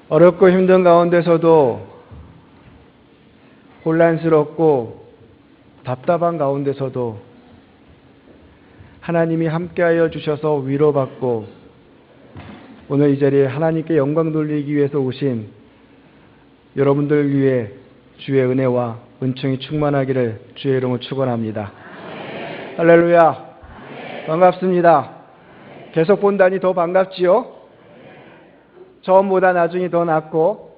어렵고 힘든 가운데서도 혼란스럽고 답답한 가운데서도 하나님이 함께하여 주셔서 위로받고 오늘 이 자리에 하나님께 영광 돌리기 위해서 오신 여러분들 위해 주의 은혜와 은총이 충만하기를 주의 이름으로 축원합니다. 할렐루야. 반갑습니다. 계속 본다니 더 반갑지요? 처음보다 나중이 더 낫고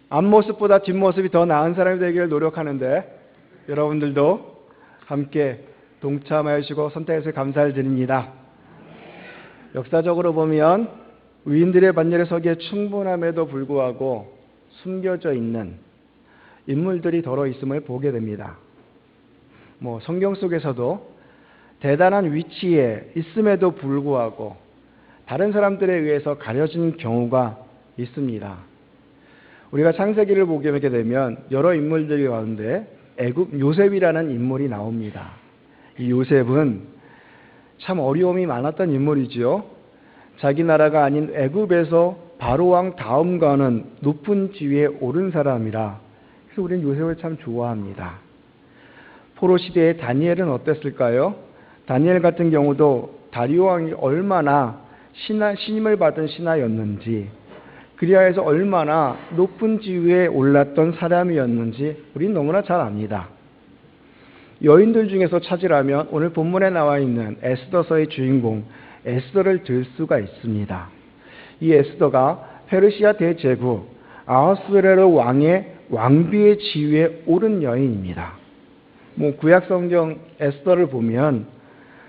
앞모습보다 뒷모습이 더 나은 사람이 되기를 노력하는데 여러분들도 함께 동참하여 주시고 선택해서 감사를 드립니다. 역사적으로 보면 위인들의 반열에 서기에 충분함에도 불구하고 숨겨져 있는 인물들이 더러 있음을 보게 됩니다. 성경 속에서도 대단한 위치에 있음에도 불구하고 다른 사람들에 의해서 가려진 경우가 있습니다. 우리가 창세기를 보게 되면 여러 인물들 가운데 애굽 요셉이라는 인물이 나옵니다. 이 요셉은 참 어려움이 많았던 인물이지요. 자기 나라가 아닌 애굽에서 바로 왕 다음과는 높은 지위에 오른 사람이라 그래서 우리는 요셉을 참 좋아합니다. 포로 시대의 다니엘은 어땠을까요? 다니엘 같은 경우도 다리오 왕이 얼마나 신임을 받은 신하였는지 그리하여서 얼마나 높은 지위에 올랐던 사람이었는지 우리는 너무나 잘 압니다. 여인들 중에서 찾으라면 오늘 본문에 나와 있는 에스더서의 주인공 에스더를 들 수가 있습니다. 이 에스더가 페르시아 대제국 아하스웨로 왕의 왕비의 지위에 오른 여인입니다. 구약 성경 에스더를 보면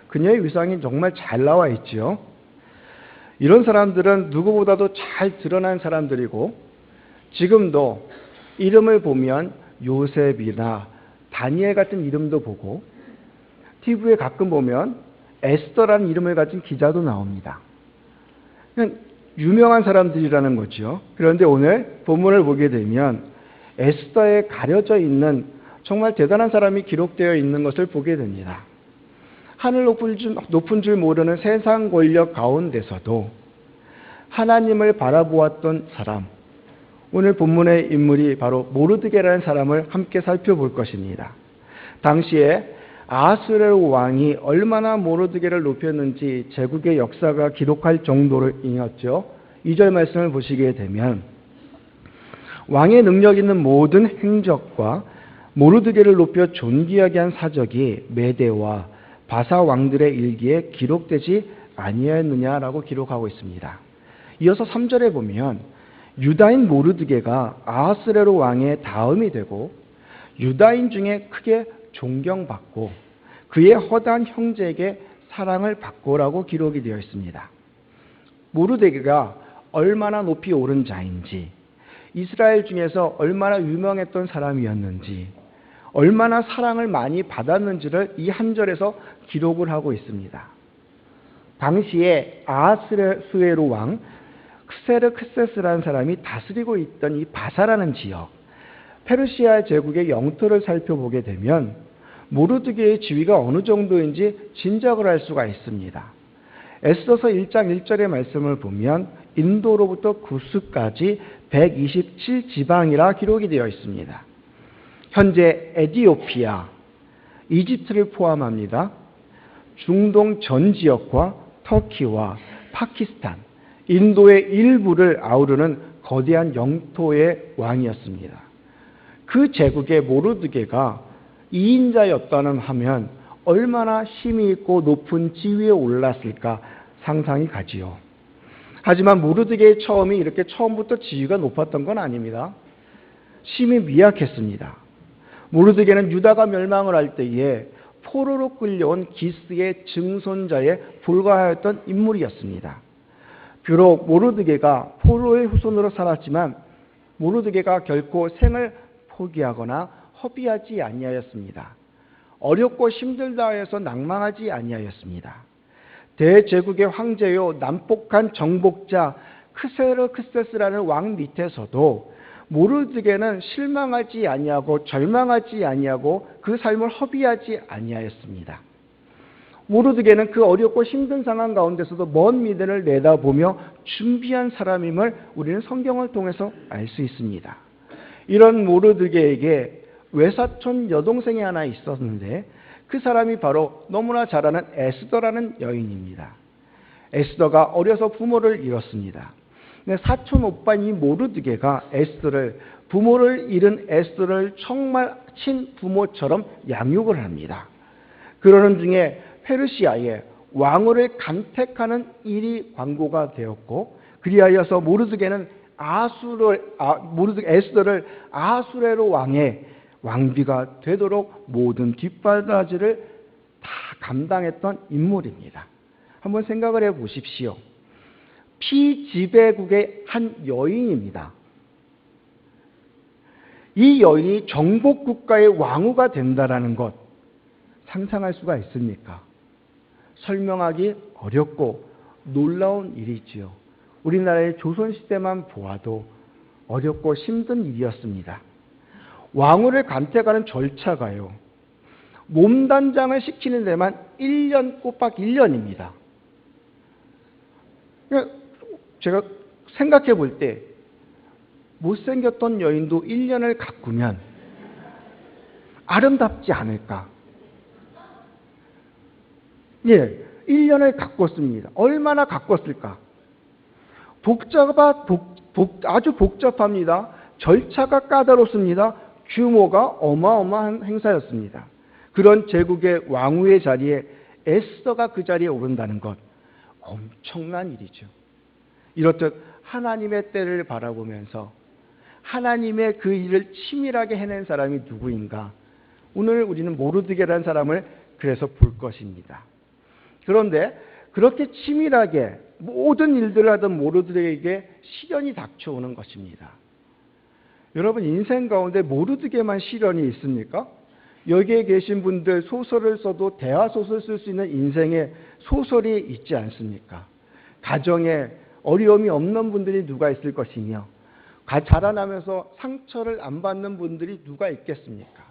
그녀의 위상이 정말 잘 나와 있지요. 이런 사람들은 누구보다도 잘 드러난 사람들이고 지금도 이름을 보면 요셉이나 다니엘 같은 이름도 보고 TV에 가끔 보면 에스더라는 이름을 가진 기자도 나옵니다. 그냥 유명한 사람들이라는 거죠. 그런데 오늘 본문을 보게 되면 에스더에 가려져 있는 정말 대단한 사람이 기록되어 있는 것을 보게 됩니다. 하늘 높은 줄 모르는 세상 권력 가운데서도 하나님을 바라보았던 사람, 오늘 본문의 인물이 바로 모르드게라는 사람을 함께 살펴볼 것입니다. 당시에 아하스웨로 왕이 얼마나 모르드게를 높였는지 제국의 역사가 기록할 정도이었죠. 2절 말씀을 보시게 되면 왕의 능력 있는 모든 행적과 모르드게를 높여 존귀하게 한 사적이 메대와 바사 왕들의 일기에 기록되지 아니하였느냐라고 기록하고 있습니다. 이어서 3절에 보면 유다인 모르드게가 아하스웨로 왕의 다음이 되고 유다인 중에 크게 존경받고 그의 허다한 형제에게 사랑을 받고라고 기록이 되어 있습니다. 모르드게가 얼마나 높이 오른 자인지 이스라엘 중에서 얼마나 유명했던 사람이었는지 얼마나 사랑을 많이 받았는지를 이 한 절에서 기록을 하고 있습니다. 당시에 아하스웨로 왕 크세르크세스라는 사람이 다스리고 있던 이 바사라는 지역, 페르시아 제국의 영토를 살펴보게 되면 모르드게의 지위가 어느 정도인지 짐작을 할 수가 있습니다. 에스더서 1장 1절의 말씀을 보면 인도로부터 구스까지 127지방이라 기록이 되어 있습니다. 현재 에티오피아, 이집트를 포함합니다. 중동 전 지역과 터키와 파키스탄, 인도의 일부를 아우르는 거대한 영토의 왕이었습니다. 그 제국의 모르드게가 2인자였다는 하면 얼마나 힘이 있고 높은 지위에 올랐을까 상상이 가지요. 하지만 모르드게의 처음이 이렇게 처음부터 지위가 높았던 건 아닙니다. 심히 미약했습니다. 모르드게는 유다가 멸망을 할 때에 포로로 끌려온 기스의 증손자에 불과하였던 인물이었습니다. 비록 모르드게가 포로의 후손으로 살았지만 모르드게가 결코 생을 포기하거나 허비하지 아니하였습니다. 어렵고 힘들다 해서 낭망하지 아니하였습니다. 대제국의 황제요 난폭한 정복자 크세르크세스라는 왕 밑에서도 모르드게는 실망하지 아니하고 절망하지 아니하고 그 삶을 허비하지 아니하였습니다. 모르드게는 그 어렵고 힘든 상황 가운데서도 먼 미래를 내다보며 준비한 사람임을 우리는 성경을 통해서 알 수 있습니다. 이런 모르드게에게 외사촌 여동생이 하나 있었는데 그 사람이 바로 너무나 잘 아는 에스더라는 여인입니다. 에스더가 어려서 부모를 잃었습니다. 근데 사촌 오빠인 이 모르드게가 부모를 잃은 에스더를 정말 친부모처럼 양육을 합니다. 그러는 중에 페르시아에 왕후를 간택하는 일이 광고가 되었고, 그리하여서 에스더를 아수레로 왕의 왕비가 되도록 모든 뒷바라지를 다 감당했던 인물입니다. 한번 생각을 해 보십시오. 피지배국의 한 여인입니다. 이 여인이 정복국가의 왕후가 된다라는 것 상상할 수가 있습니까? 설명하기 어렵고 놀라운 일이지요. 우리나라의 조선시대만 보아도 어렵고 힘든 일이었습니다. 왕후를 간택하는 절차가요, 몸단장을 시키는 데만 1년, 꼬박 1년입니다. 제가 생각해 볼 때 못생겼던 여인도 1년을 가꾸면 아름답지 않을까? 예, 1년을 가꿨습니다. 얼마나 가꿨을까? 아주 복잡합니다. 절차가 까다롭습니다. 규모가 어마어마한 행사였습니다. 그런 제국의 왕후의 자리에 에스더가 그 자리에 오른다는 것, 엄청난 일이죠. 이렇듯 하나님의 때를 바라보면서 하나님의 그 일을 치밀하게 해낸 사람이 누구인가? 오늘 우리는 모르드게라는 사람을 그래서 볼 것입니다. 그런데 그렇게 치밀하게 모든 일들을 하던 모르드게에게 시련이 닥쳐오는 것입니다. 여러분, 인생 가운데 모르드게만 시련이 있습니까? 여기에 계신 분들 소설을 써도 대화소설 쓸 수 있는 인생에 소설이 있지 않습니까? 가정에 어려움이 없는 분들이 누가 있을 것이며, 자라나면서 상처를 안 받는 분들이 누가 있겠습니까?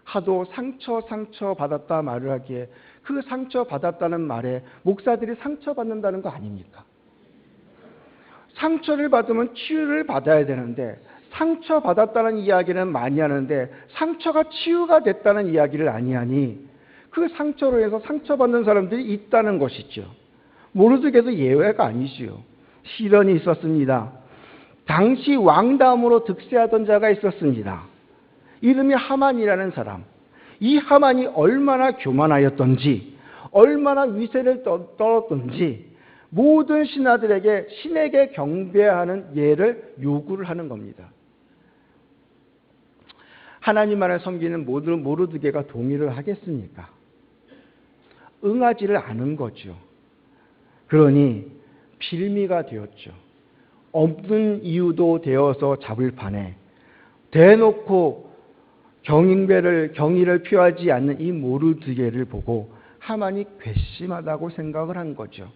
하도 상처 받았다 말을 하기에 그 상처 받았다는 말에 목사들이 상처 받는다는 거 아닙니까? 상처를 받으면 치유를 받아야 되는데, 상처 받았다는 이야기는 많이 하는데 상처가 치유가 됐다는 이야기를 아니하니 그 상처로 해서 상처받는 사람들이 있다는 것이죠. 모르드게도 예외가 아니지요. 시련이 있었습니다. 당시 왕다음으로 득세하던 자가 있었습니다. 이름이 하만이라는 사람. 이 하만이 얼마나 교만하였던지, 얼마나 위세를 떨었던지 모든 신에게 경배하는 예를 요구를 하는 겁니다. 하나님만을 섬기는 모든 모르드게가 동의를 하겠습니까? 응하지를 않은 거죠. 그러니 빌미가 되었죠. 없는 이유도 되어서 잡을 판에 대놓고 경의를 표하지 않는 이 모르드게를 보고 하만이 괘씸하다고 생각을 한 거죠.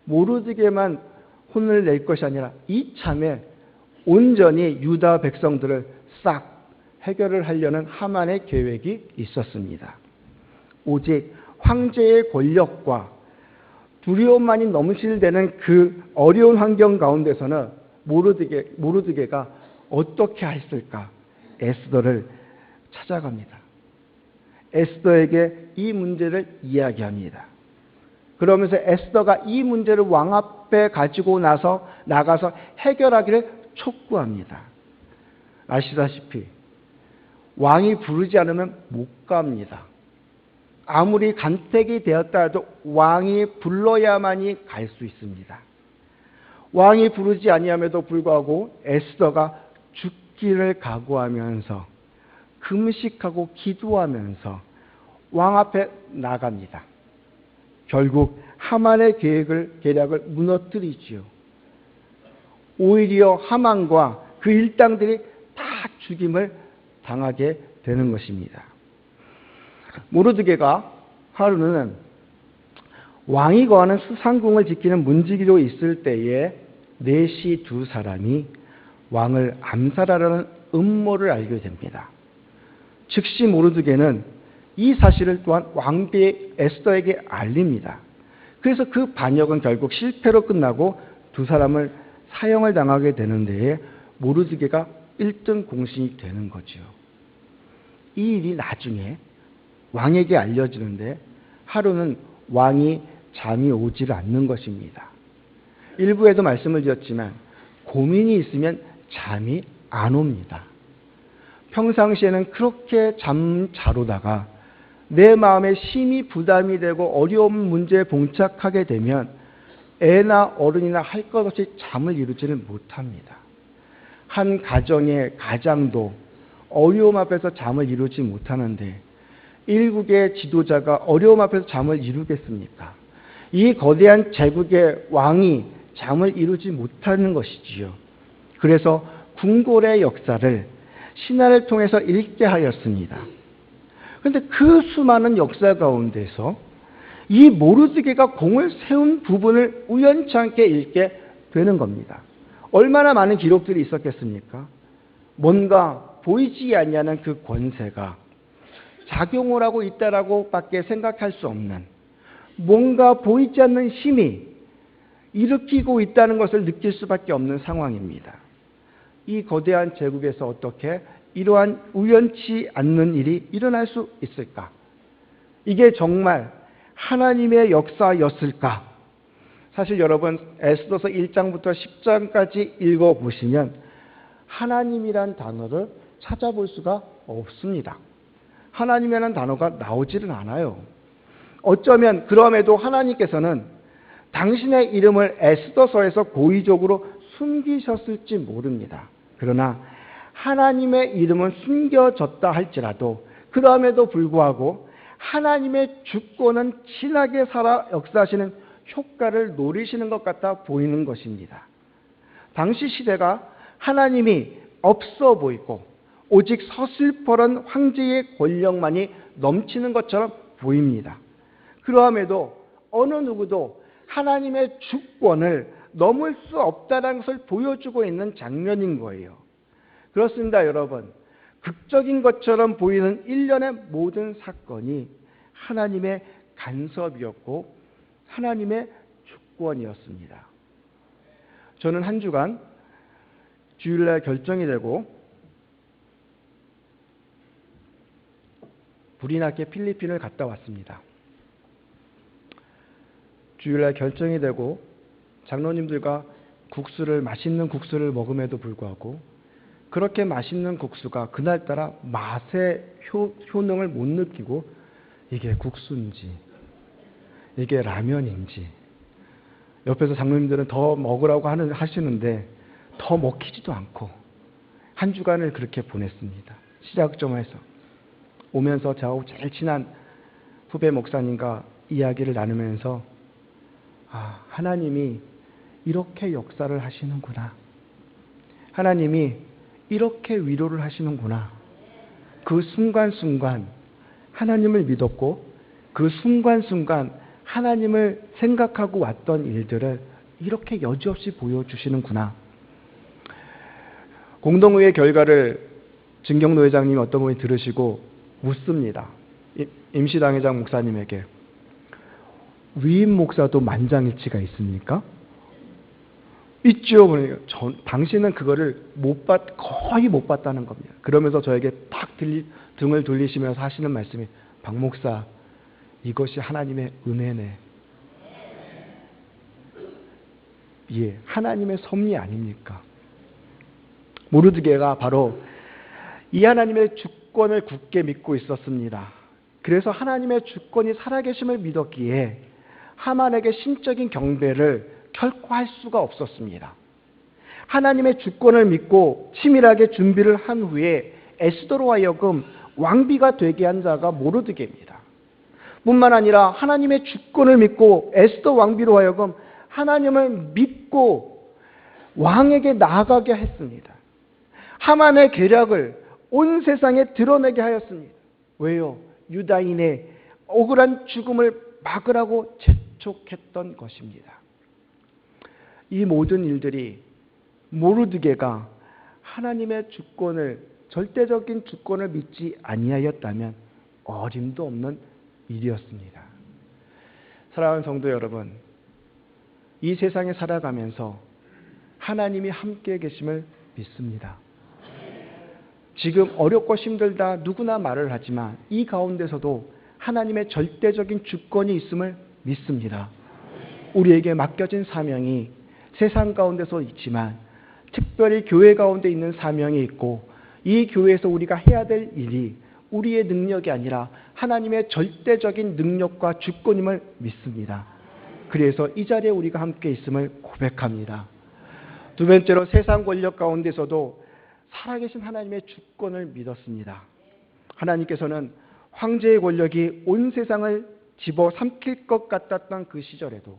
모르드게만 혼을 낼 것이 아니라 이참에 온전히 유다 백성들을 싹 해결을 하려는 하만의 계획이 있었습니다. 오직 황제의 권력과 두려움만이 넘실대는 그 어려운 환경 가운데서는 모르드게가 어떻게 했을까? 에스더를 찾아갑니다. 에스더에게 이 문제를 이야기합니다. 그러면서 에스더가 이 문제를 왕 앞에 가지고 나가서 해결하기를 촉구합니다. 아시다시피 왕이 부르지 않으면 못 갑니다. 아무리 간택이 되었다 해도 왕이 불러야만이 갈 수 있습니다. 왕이 부르지 아니함에도 불구하고 에스더가 죽기를 각오하면서 금식하고 기도하면서 왕 앞에 나갑니다. 결국 하만의 계략을 무너뜨리지요. 오히려 하만과 그 일당들이 다 죽임을 당하게 되는 것입니다. 모르드게가 하루는 왕이 거하는 수상궁을 지키는 문지기로 있을 때에 내시 두 사람이 왕을 암살하려는 음모를 알게 됩니다. 즉시 모르드게는 이 사실을 또한 왕비 에스더에게 알립니다. 그래서 그 반역은 결국 실패로 끝나고 두 사람을 사형을 당하게 되는 데에 모르드게가 1등 공신이 되는 거죠. 이 일이 나중에 왕에게 알려지는데 하루는 왕이 잠이 오질 않는 것입니다. 일부에도 말씀을 드렸지만 고민이 있으면 잠이 안 옵니다. 평상시에는 그렇게 잠 잘 오다가 내 마음에 심히 부담이 되고 어려운 문제에 봉착하게 되면 애나 어른이나 할 것 없이 잠을 이루지는 못합니다. 한 가정의 가장도 어려움 앞에서 잠을 이루지 못하는데 일국의 지도자가 어려움 앞에서 잠을 이루겠습니까? 이 거대한 제국의 왕이 잠을 이루지 못하는 것이지요. 그래서 궁궐의 역사를 신화를 통해서 읽게 하였습니다. 그런데 그 수많은 역사 가운데서 이 모르드게가 공을 세운 부분을 우연치 않게 읽게 되는 겁니다. 얼마나 많은 기록들이 있었겠습니까? 뭔가 보이지 아니하는 그 권세가 작용을 하고 있다라고 밖에 생각할 수 없는 뭔가 보이지 않는 힘이 일으키고 있다는 것을 느낄 수밖에 없는 상황입니다. 이 거대한 제국에서 어떻게 이러한 우연치 않는 일이 일어날 수 있을까? 이게 정말 하나님의 역사였을까? 사실 여러분 에스더서 1장부터 10장까지 읽어보시면 하나님이란 단어를 찾아볼 수가 없습니다. 하나님이라는 단어가 나오지는 않아요. 어쩌면 그럼에도 하나님께서는 당신의 이름을 에스더서에서 고의적으로 숨기셨을지 모릅니다. 그러나 하나님의 이름은 숨겨졌다 할지라도 그럼에도 불구하고 하나님의 주권은 진하게 살아 역사하시는 효과를 노리시는 것 같아 보이는 것입니다. 당시 시대가 하나님이 없어 보이고 오직 서슬퍼런 황제의 권력만이 넘치는 것처럼 보입니다. 그러함에도 어느 누구도 하나님의 주권을 넘을 수 없다는 것을 보여주고 있는 장면인 거예요. 그렇습니다, 여러분. 극적인 것처럼 보이는 일련의 모든 사건이 하나님의 간섭이었고 하나님의 주권이었습니다. 저는 한 주간 주일날 결정이 되고 불이 나게 필리핀을 갔다 왔습니다. 주일날 결정이 되고 장로님들과 맛있는 국수를 먹음에도 불구하고 그렇게 맛있는 국수가 그날따라 맛의 효능을 못 느끼고 이게 국수인지 이게 라면인지 옆에서 장로님들은 더 먹으라고 하시는데 더 먹히지도 않고 한 주간을 그렇게 보냈습니다. 시작점에서 오면서 저하고 제일 친한 후배 목사님과 이야기를 나누면서 하나님이 이렇게 역사를 하시는구나. 하나님이 이렇게 위로를 하시는구나. 그 순간순간 하나님을 믿었고 그 순간순간 하나님을 생각하고 왔던 일들을 이렇게 여지없이 보여주시는구나. 공동의회 결과를 진경노 회장님이 어떤 분이 들으시고 묻습니다. 임시당회장 목사님에게 위임 목사도 만장일치가 있습니까? 있죠. 그러니까 당신은 그거를 거의 못 봤다는 겁니다. 그러면서 저에게 탁 등을 돌리시면서 하시는 말씀이 박 목사 이것이 하나님의 은혜네. 예, 하나님의 섭리 아닙니까? 모르드게가 바로 이 하나님의 주권을 굳게 믿고 있었습니다. 그래서 하나님의 주권이 살아계심을 믿었기에 하만에게 신적인 경배를 결코 할 수가 없었습니다. 하나님의 주권을 믿고 치밀하게 준비를 한 후에 에스더로 하여금 왕비가 되게 한 자가 모르드게입니다. 뿐만 아니라 하나님의 주권을 믿고 에스더 왕비로 하여금 하나님을 믿고 왕에게 나아가게 했습니다. 하만의 계략을 온 세상에 드러내게 하였습니다. 왜요? 유다인의 억울한 죽음을 막으라고 재촉했던 것입니다. 이 모든 일들이 모르드게가 하나님의 주권을 절대적인 주권을 믿지 아니하였다면 어림도 없는 일이었습니다. 사랑하는 성도 여러분, 이 세상에 살아가면서 하나님이 함께 계심을 믿습니다. 지금 어렵고 힘들다 누구나 말을 하지만 이 가운데서도 하나님의 절대적인 주권이 있음을 믿습니다. 우리에게 맡겨진 사명이 세상 가운데서 있지만 특별히 교회 가운데 있는 사명이 있고 이 교회에서 우리가 해야 될 일이 우리의 능력이 아니라 하나님의 절대적인 능력과 주권임을 믿습니다. 그래서 이 자리에 우리가 함께 있음을 고백합니다. 두 번째로 세상 권력 가운데서도 살아계신 하나님의 주권을 믿었습니다. 하나님께서는 황제의 권력이 온 세상을 집어삼킬 것 같았던 그 시절에도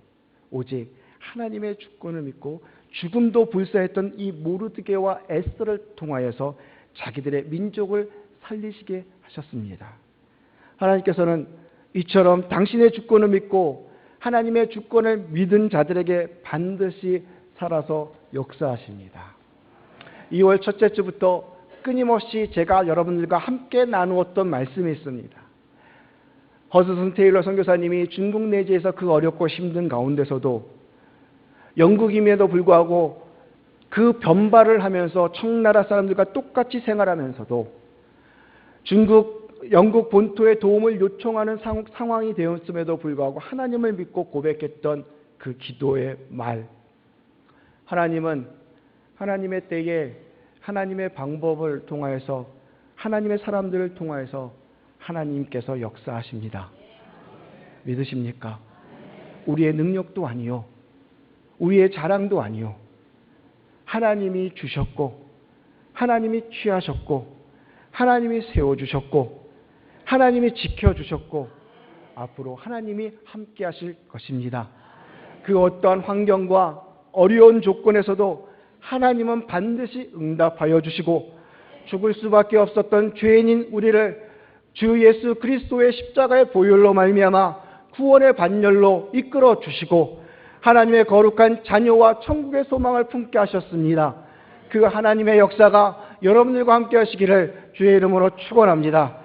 오직 하나님의 주권을 믿고 죽음도 불사했던 이 모르드게와 에스더를 통하여서 자기들의 민족을 살리시게 하셨습니다. 하나님께서는 이처럼 당신의 주권을 믿고 하나님의 주권을 믿은 자들에게 반드시 살아서 역사하십니다. 2월 첫째 주부터 끊임없이 제가 여러분들과 함께 나누었던 말씀이 있습니다. 허드슨 테일러 선교사님이 중국 내지에서 그 어렵고 힘든 가운데서도 영국임에도 불구하고 그 변발을 하면서 청나라 사람들과 똑같이 생활하면서도 영국 본토의 도움을 요청하는 상황이 되었음에도 불구하고 하나님을 믿고 고백했던 그 기도의 말. 하나님은 하나님의 때에 하나님의 방법을 통하여서 하나님의 사람들을 통하여서 하나님께서 역사하십니다. 믿으십니까? 우리의 능력도 아니요, 우리의 자랑도 아니요, 하나님이 주셨고 하나님이 취하셨고 하나님이 세워주셨고 하나님이 지켜주셨고 앞으로 하나님이 함께 하실 것입니다. 그 어떠한 환경과 어려운 조건에서도 하나님은 반드시 응답하여 주시고 죽을 수밖에 없었던 죄인인 우리를 주 예수 그리스도의 십자가의 보혈로 말미암아 구원의 반열로 이끌어 주시고 하나님의 거룩한 자녀와 천국의 소망을 품게 하셨습니다. 그 하나님의 역사가 여러분들과 함께 하시기를 주의 이름으로 축원합니다.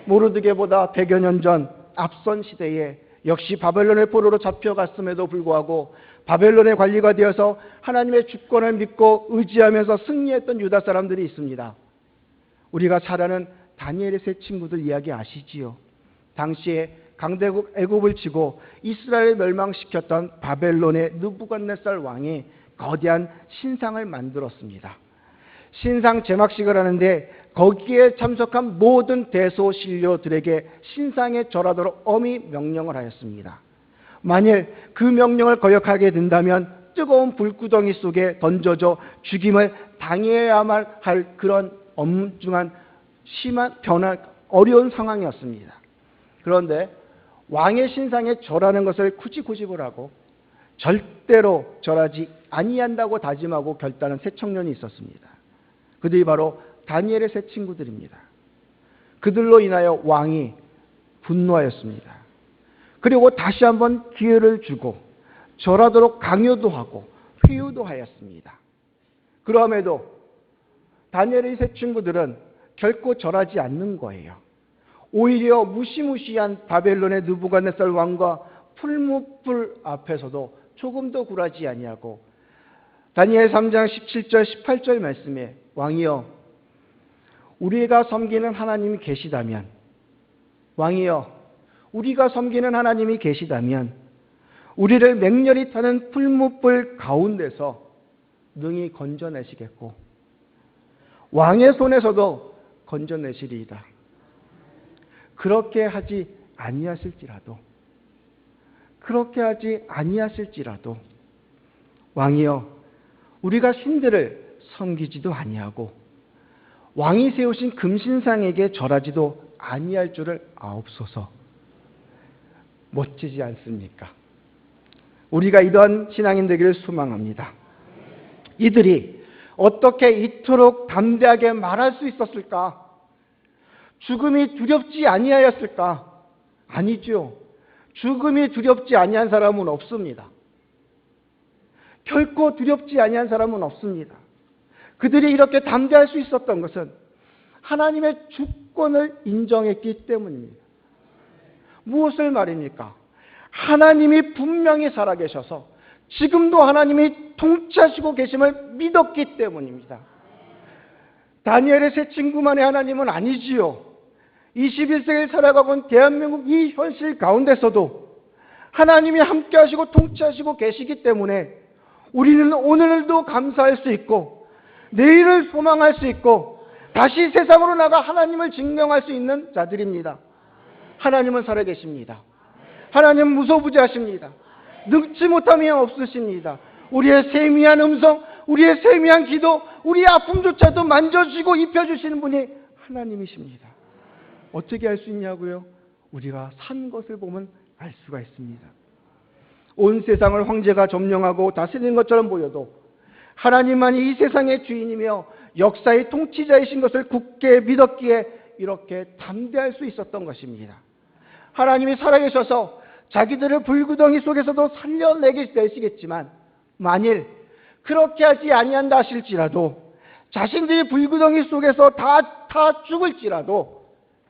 모르드게보다 100여 년 전 앞선 시대에 역시 바벨론의 포로로 잡혀갔음에도 불구하고 바벨론의 관리가 되어서 하나님의 주권을 믿고 의지하면서 승리했던 유다 사람들이 있습니다. 우리가 잘 아는 다니엘의 세 친구들 이야기 아시지요? 당시에 강대국 애굽을 치고 이스라엘을 멸망시켰던 바벨론의 느부갓네살 왕이 거대한 신상을 만들었습니다. 신상 제막식을 하는데 거기에 참석한 모든 대소신료들에게 신상에 절하도록 엄히 명령을 하였습니다. 만일 그 명령을 거역하게 된다면 뜨거운 불구덩이 속에 던져져 죽임을 당해야만 할 그런 엄중한 심한 어려운 상황이었습니다. 그런데 왕의 신상에 절하는 것을 굳이 고집을 하고 절대로 절하지 아니한다고 다짐하고 결단한 세 청년이 있었습니다. 그들이 바로 다니엘의 세 친구들입니다. 그들로 인하여 왕이 분노하였습니다. 그리고 다시 한번 기회를 주고 절하도록 강요도 하고 회유도 하였습니다. 그럼에도 다니엘의 세 친구들은 결코 절하지 않는 거예요. 오히려 무시무시한 바벨론의 느부갓네살 왕과 풀무불 앞에서도 조금도 굴하지 아니하고 다니엘 3장 17절 18절 말씀에 왕이여 우리가 섬기는 하나님이 계시다면 왕이여 우리가 섬기는 하나님이 계시다면 우리를 맹렬히 타는 풀무불 가운데서 능히 건져내시겠고 왕의 손에서도 건져내시리이다. 그렇게 하지 아니하실지라도 왕이여 우리가 신들을 섬기지도 아니하고 왕이 세우신 금신상에게 절하지도 아니할 줄을 아옵소서. 멋지지 않습니까? 우리가 이러한 신앙인 되기를 소망합니다. 이들이 어떻게 이토록 담대하게 말할 수 있었을까? 죽음이 두렵지 아니하였을까? 아니죠. 죽음이 두렵지 아니한 사람은 없습니다. 결코 두렵지 아니한 사람은 없습니다. 그들이 이렇게 담대할 수 있었던 것은 하나님의 주권을 인정했기 때문입니다. 무엇을 말입니까? 하나님이 분명히 살아계셔서 지금도 하나님이 통치하시고 계심을 믿었기 때문입니다. 다니엘의 세 친구만의 하나님은 아니지요. 21세기를 살아가고 있는 대한민국 이 현실 가운데서도 하나님이 함께 하시고 통치하시고 계시기 때문에 우리는 오늘도 감사할 수 있고 내일을 소망할 수 있고 다시 세상으로 나가 하나님을 증명할 수 있는 자들입니다. 하나님은 살아계십니다. 하나님은 무소부재하십니다. 늙지 못함이 없으십니다. 우리의 세미한 음성, 우리의 세미한 기도, 우리의 아픔조차도 만져주시고 입혀주시는 분이 하나님이십니다. 어떻게 알 수 있냐고요? 우리가 산 것을 보면 알 수가 있습니다. 온 세상을 황제가 점령하고 다스리는 것처럼 보여도 하나님만이 이 세상의 주인이며 역사의 통치자이신 것을 굳게 믿었기에 이렇게 담대할 수 있었던 것입니다. 하나님이 살아계셔서 자기들을 불구덩이 속에서도 살려내시겠지만 만일 그렇게 하지 아니한다 하실지라도 자신들이 불구덩이 속에서 다 죽을지라도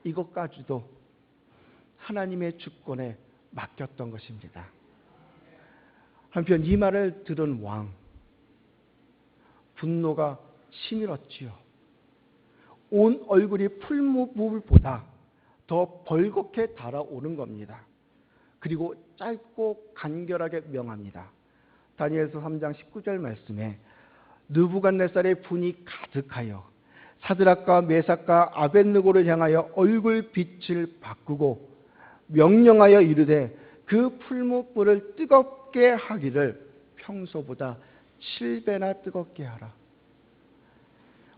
이것까지도 하나님의 주권에 맡겼던 것입니다. 한편 이 말을 들은 왕 분노가 치밀었지요. 온 얼굴이 풀무불보다 더 벌겋게 달아오른 겁니다. 그리고 짧고 간결하게 명합니다. 다니엘서 3장 19절 말씀에 느부갓네살의 분이 가득하여 사드락과 메삭과 아벳느고를 향하여 얼굴 빛을 바꾸고 명령하여 이르되 그 풀무불을 뜨겁게 하기를 평소보다 7배나 뜨겁게 하라.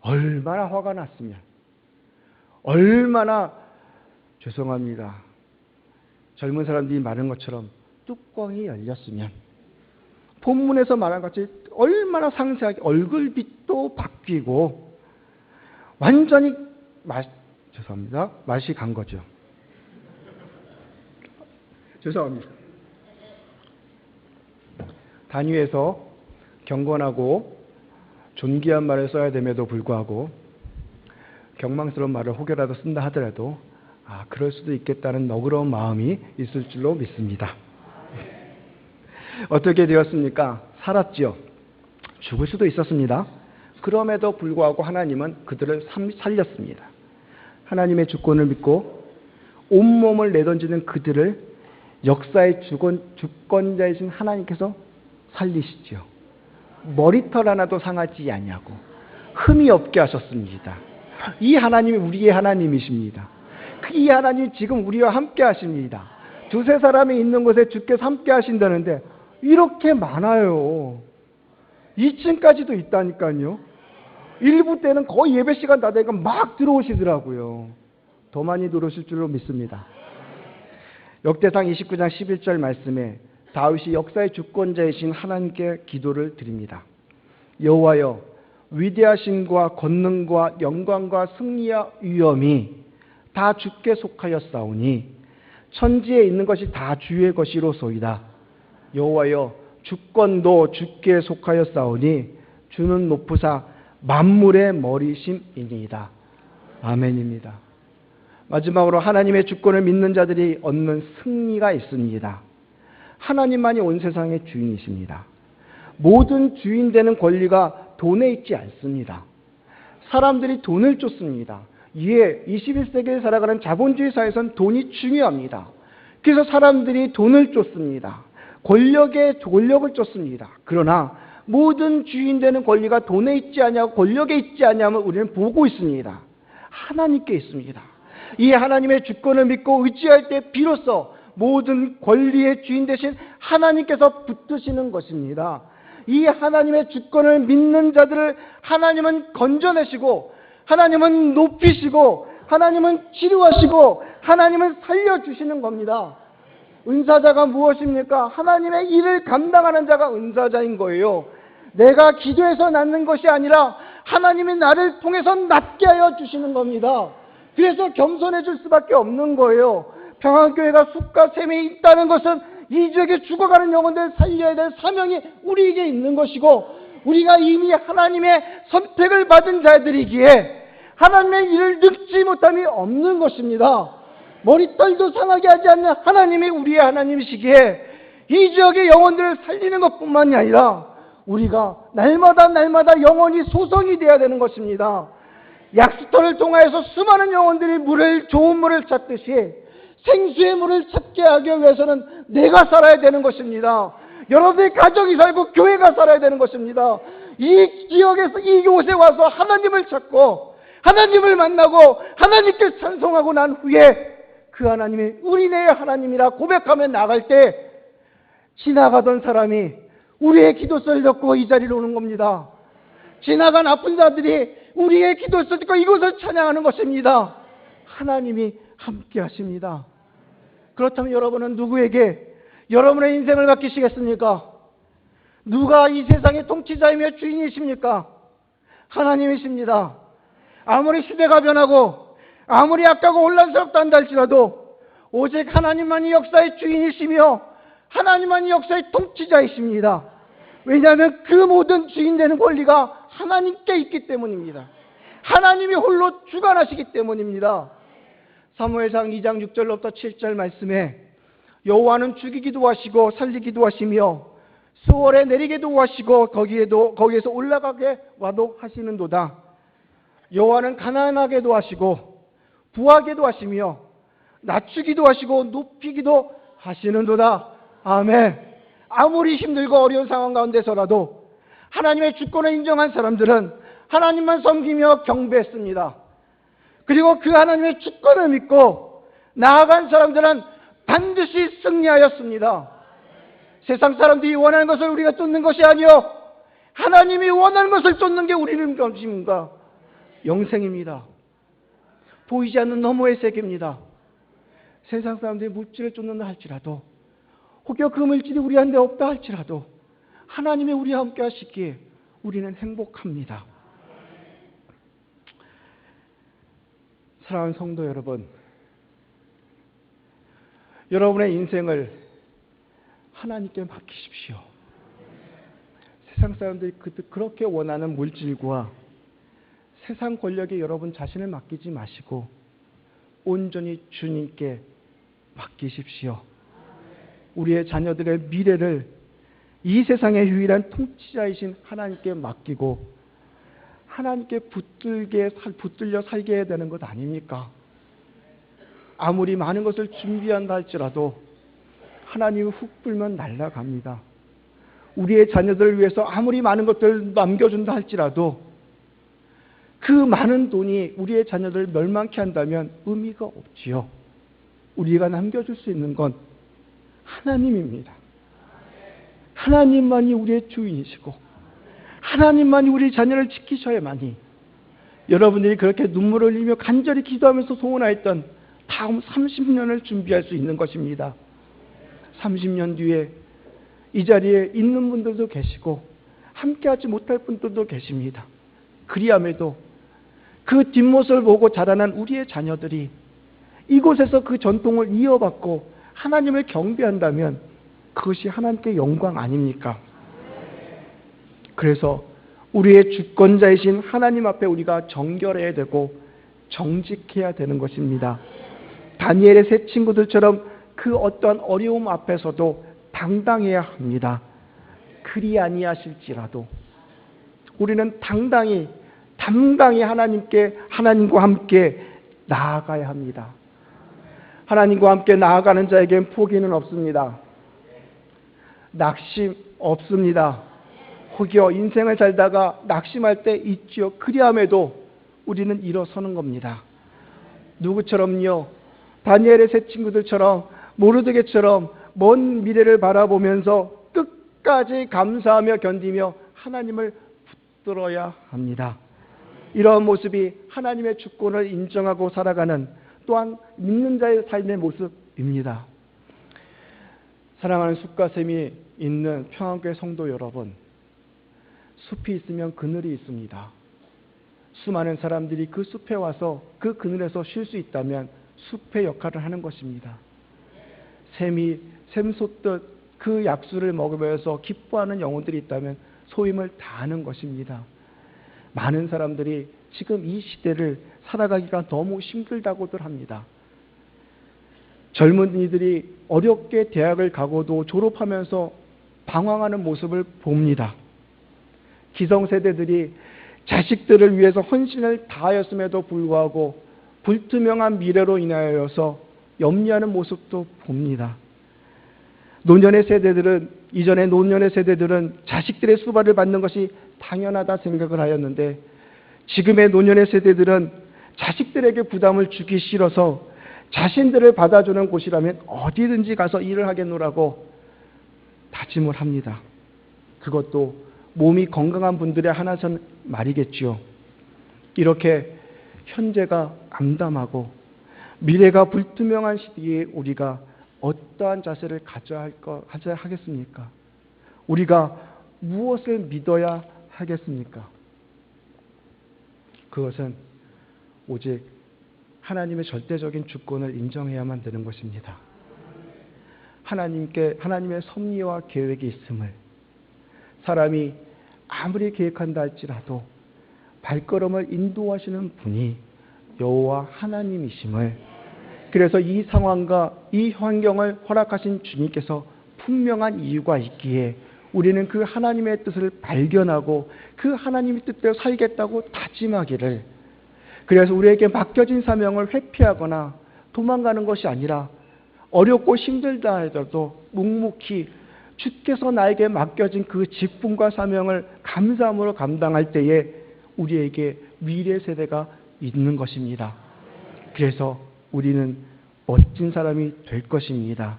얼마나 화가 났으면, 얼마나 죄송합니다. 젊은 사람들이 말하는 것처럼 뚜껑이 열렸으면, 본문에서 말한 것 같이 얼마나 상세하게 얼굴빛도 바뀌고 완전히 죄송합니다. 맛이 간 거죠. 죄송합니다. 단위에서 경건하고 존귀한 말을 써야 됨에도 불구하고 경망스러운 말을 혹여라도 쓴다 하더라도 그럴 수도 있겠다는 너그러운 마음이 있을 줄로 믿습니다. 어떻게 되었습니까? 살았지요. 죽을 수도 있었습니다. 그럼에도 불구하고 하나님은 그들을 살렸습니다. 하나님의 주권을 믿고 온몸을 내던지는 그들을 역사의 주권자이신 하나님께서 살리시죠. 머리털 하나도 상하지 않냐고 흠이 없게 하셨습니다. 이 하나님이 우리의 하나님이십니다. 이 하나님 지금 우리와 함께 하십니다. 두세 사람이 있는 곳에 주께서 함께 하신다는데 이렇게 많아요. 2층까지도 있다니까요. 일부 때는 거의 예배 시간 다 되니까 막 들어오시더라고요. 더 많이 들어오실 줄로 믿습니다. 역대상 29장 11절 말씀에 다윗이 역사의 주권자이신 하나님께 기도를 드립니다. 여호와여, 위대하심과 권능과 영광과 승리와 위엄이 다 주께 속하였사오니 천지에 있는 것이 다 주의 것이로소이다. 여호와여, 주권도 주께 속하였사오니 주는 높으사 만물의 머리심이니이다. 아멘입니다. 마지막으로 하나님의 주권을 믿는 자들이 얻는 승리가 있습니다. 하나님만이 온 세상의 주인이십니다. 모든 주인 되는 권리가 돈에 있지 않습니다. 사람들이 돈을 쫓습니다. 이에 21세기에 살아가는 자본주의 사회에서는 돈이 중요합니다. 그래서 사람들이 돈을 쫓습니다. 권력을 쫓습니다. 그러나 모든 주인 되는 권리가 돈에 있지 않냐고 권력에 있지 않냐면 우리는 보고 있습니다. 하나님께 있습니다. 이 하나님의 주권을 믿고 의지할 때 비로소 모든 권리의 주인 되신 하나님께서 붙드시는 것입니다. 이 하나님의 주권을 믿는 자들을 하나님은 건져내시고 하나님은 높이시고 하나님은 치료하시고 하나님은 살려주시는 겁니다. 은사자가 무엇입니까? 하나님의 일을 감당하는 자가 은사자인 거예요. 내가 기도해서 낳는 것이 아니라 하나님이 나를 통해서 낫게 하여 주시는 겁니다. 그래서 겸손해질 수밖에 없는 거예요. 평안교회가 숲과 샘이 있다는 것은 이 지역에 죽어가는 영혼들을 살려야 될 사명이 우리에게 있는 것이고 우리가 이미 하나님의 선택을 받은 자들이기에 하나님의 일을 늙지 못함이 없는 것입니다. 머리털도 상하게 하지 않는 하나님이 우리의 하나님이시기에 이 지역의 영혼들을 살리는 것뿐만이 아니라 우리가 날마다 영혼이 소성이 되어야 되는 것입니다. 약수터를 통하여서 수많은 영혼들이 좋은 물을 찾듯이 생수의 물을 찾게 하기 위해서는 내가 살아야 되는 것입니다. 여러분의 가정이 살고 교회가 살아야 되는 것입니다. 이 지역에서 이곳에 와서 하나님을 찾고 하나님을 만나고 하나님께 찬송하고 난 후에 그 하나님이 우리네 하나님이라 고백하며 나갈 때 지나가던 사람이 우리의 기도소리를 듣고 이 자리로 오는 겁니다. 지나간 아픈 자들이 우리의 기도소리를 듣고 이곳을 찬양하는 것입니다. 하나님이 함께 하십니다. 그렇다면 여러분은 누구에게 여러분의 인생을 맡기시겠습니까? 누가 이 세상의 통치자이며 주인이십니까? 하나님이십니다. 아무리 시대가 변하고 아무리 악하고 혼란스럽다 한다 할지라도 오직 하나님만이 역사의 주인이시며 하나님만이 역사의 통치자이십니다. 왜냐하면 그 모든 주인 되는 권리가 하나님께 있기 때문입니다. 하나님이 홀로 주관하시기 때문입니다. 사무엘상 2장 6절로부터 7절 말씀에 여호와는 죽이기도 하시고 살리기도 하시며 수월에 내리기도 하시고 거기에서 올라가게 와도 하시는도다. 여호와는 가난하게도 하시고 부하게도 하시며 낮추기도 하시고 높이기도 하시는도다. 아멘. 아무리 힘들고 어려운 상황 가운데서라도 하나님의 주권을 인정한 사람들은 하나님만 섬기며 경배했습니다. 그리고 그 하나님의 주권을 믿고 나아간 사람들은 반드시 승리하였습니다. 세상 사람들이 원하는 것을 우리가 쫓는 것이 아니요 하나님이 원하는 것을 쫓는 게 우리는 것입니다. 영생입니다. 보이지 않는 너머의 세계입니다. 세상 사람들이 물질을 쫓는다 할지라도 혹여 그 물질이 우리한테 없다 할지라도 하나님이 우리와 함께 하시기에 우리는 행복합니다. 사랑하는 성도 여러분, 여러분의 인생을 하나님께 맡기십시오. 세상 사람들이 그렇게 원하는 물질과 세상 권력에 여러분 자신을 맡기지 마시고 온전히 주님께 맡기십시오. 우리의 자녀들의 미래를 이 세상의 유일한 통치자이신 하나님께 맡기고 하나님께 붙들려 살게 해야 되는 것 아닙니까? 아무리 많은 것을 준비한다 할지라도 하나님이 훅 불면 날아갑니다. 우리의 자녀들을 위해서 아무리 많은 것들을 남겨준다 할지라도 그 많은 돈이 우리의 자녀들을 멸망케 한다면 의미가 없지요. 우리가 남겨줄 수 있는 건 하나님입니다. 하나님만이 우리의 주인이시고 하나님만이 우리 자녀를 지키셔야만이 여러분들이 그렇게 눈물을 흘리며 간절히 기도하면서 소원하였던 다음 30년을 준비할 수 있는 것입니다. 30년 뒤에 이 자리에 있는 분들도 계시고 함께하지 못할 분들도 계십니다. 그리함에도 그 뒷모습을 보고 자라난 우리의 자녀들이 이곳에서 그 전통을 이어받고 하나님을 경배한다면 그것이 하나님께 영광 아닙니까? 그래서 우리의 주권자이신 하나님 앞에 우리가 정결해야 되고 정직해야 되는 것입니다. 다니엘의 세 친구들처럼 그 어떠한 어려움 앞에서도 당당해야 합니다. 그리 아니하실지라도 우리는 담당히 하나님과 함께 나아가야 합니다. 하나님과 함께 나아가는 자에겐 포기는 없습니다. 낙심 없습니다. 혹여 인생을 살다가 낙심할 때 있지요. 그리함에도 우리는 일어서는 겁니다. 누구처럼요? 다니엘의 세 친구들처럼 모르드게처럼 먼 미래를 바라보면서 끝까지 감사하며 견디며 하나님을 붙들어야 합니다. 이러한 모습이 하나님의 주권을 인정하고 살아가는 또한 믿는 자의 삶의 모습입니다. 사랑하는 숲과 샘이 있는 평안교회 성도 여러분, 숲이 있으면 그늘이 있습니다. 수많은 사람들이 그 숲에 와서 그 그늘에서 쉴 수 있다면 숲의 역할을 하는 것입니다. 샘이 샘솟듯 그 약수를 먹으면서 기뻐하는 영혼들이 있다면 소임을 다하는 것입니다. 많은 사람들이 지금 이 시대를 살아가기가 너무 힘들다고들 합니다. 젊은이들이 어렵게 대학을 가고도 졸업하면서 방황하는 모습을 봅니다. 기성세대들이 자식들을 위해서 헌신을 다하였음에도 불구하고 불투명한 미래로 인하여서 염려하는 모습도 봅니다. 이전에 노년의 세대들은 자식들의 수발을 받는 것이 당연하다 생각을 하였는데, 지금의 노년의 세대들은 자식들에게 부담을 주기 싫어서 자신들을 받아주는 곳이라면 어디든지 가서 일을 하겠노라고 다짐을 합니다. 그것도 몸이 건강한 분들의 하나선 말이겠지요. 이렇게 현재가 암담하고 미래가 불투명한 시기에 우리가 어떠한 자세를 가져야 하겠습니까? 우리가 무엇을 믿어야 하겠습니까? 그것은 오직 하나님의 절대적인 주권을 인정해야만 되는 것입니다. 하나님의 섭리와 계획이 있음을, 사람이 아무리 계획한다 할지라도 발걸음을 인도하시는 분이 여호와 하나님이심을, 그래서 이 상황과 이 환경을 허락하신 주님께서 분명한 이유가 있기에 우리는 그 하나님의 뜻을 발견하고 그 하나님의 뜻대로 살겠다고 다짐하기를, 그래서 우리에게 맡겨진 사명을 회피하거나 도망가는 것이 아니라 어렵고 힘들다 하더라도 묵묵히 주께서 나에게 맡겨진 그 직분과 사명을 감사함으로 감당할 때에 우리에게 미래 세대가 있는 것입니다. 그래서 우리는 멋진 사람이 될 것입니다.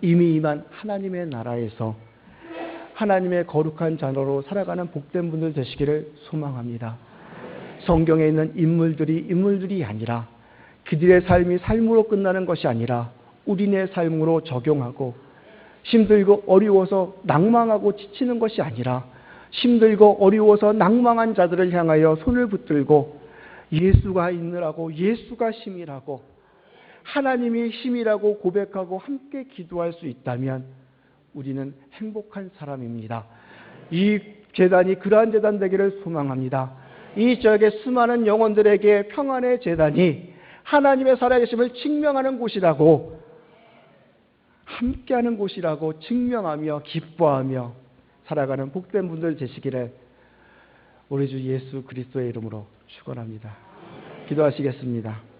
이미 임한 하나님의 나라에서 하나님의 거룩한 자녀로 살아가는 복된 분들 되시기를 소망합니다. 성경에 있는 인물들이 아니라, 그들의 삶이 삶으로 끝나는 것이 아니라 우리네 삶으로 적용하고, 힘들고 어려워서 낭망하고 지치는 것이 아니라 힘들고 어려워서 낭망한 자들을 향하여 손을 붙들고 예수가 있느라고, 예수가 힘이라고, 하나님이 힘이라고 고백하고 함께 기도할 수 있다면 우리는 행복한 사람입니다. 이 제단이 그러한 제단 되기를 소망합니다. 이 지역의 수많은 영혼들에게 평안의 제단이 하나님의 살아계심을 증명하는 곳이라고, 함께하는 곳이라고 증명하며 기뻐하며 살아가는 복된 분들 되시기를 우리 주 예수 그리스도의 이름으로 축원합니다. 기도하시겠습니다.